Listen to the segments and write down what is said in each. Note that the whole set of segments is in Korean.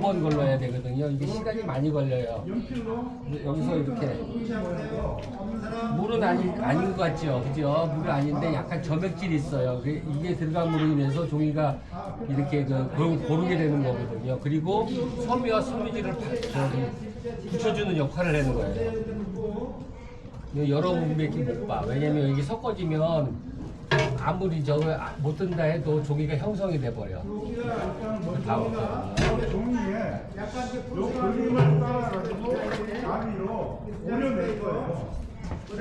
번 걸러야 되거든요. 이게 시간이 많이 걸려요. 여기서 이렇게 물은 아닌 것 같죠, 그죠? 물은 아닌데 약간 점액질이 있어요. 이게 들어감으로 인해서 종이가 이렇게 고르게 되는 거거든요. 그리고 섬유와 섬유질을 붙여주는 역할을 하는 거예요. 여러 부분밖에 못 봐. 왜냐면 이게 섞어지면 아무리 저거 못 든다 해도 종이가 형성이 돼버려. 종이에 약간 요 볼륨을 따라가지고 가위로 올려낼 거예요.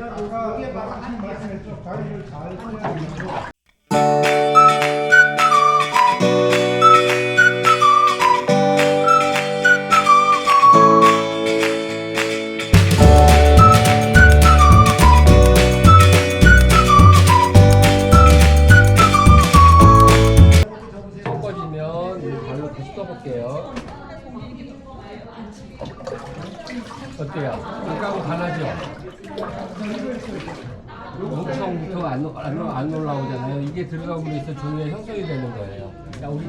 아까 말씀했죠. 가위를 잘 써야 되고. 볼게요. 어때요? 아까하고 달라져? 목청부터 안 올라오잖아요. 이게 들어가고 있어 종이가 형성이 되는 거예요. 자, 우리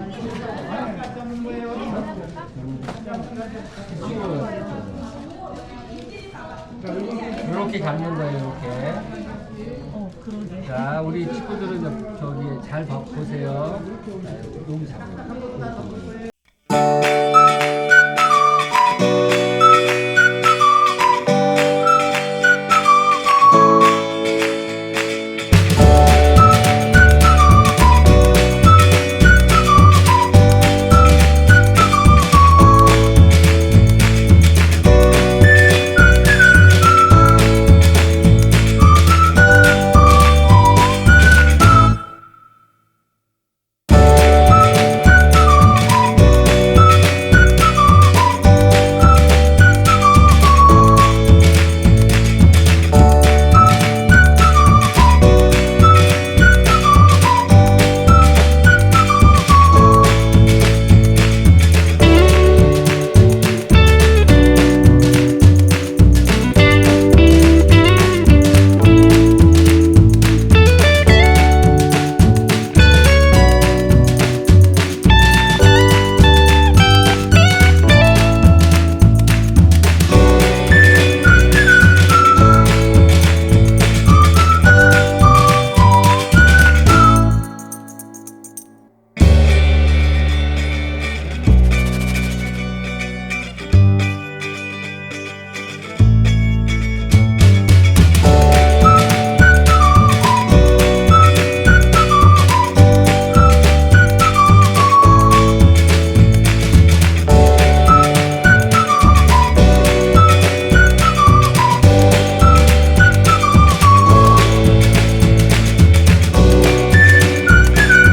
이렇게 감는 거예요. 이렇게. 그러게. 자, 우리 친구들은 저기 잘 보세요. 너무 잘해요.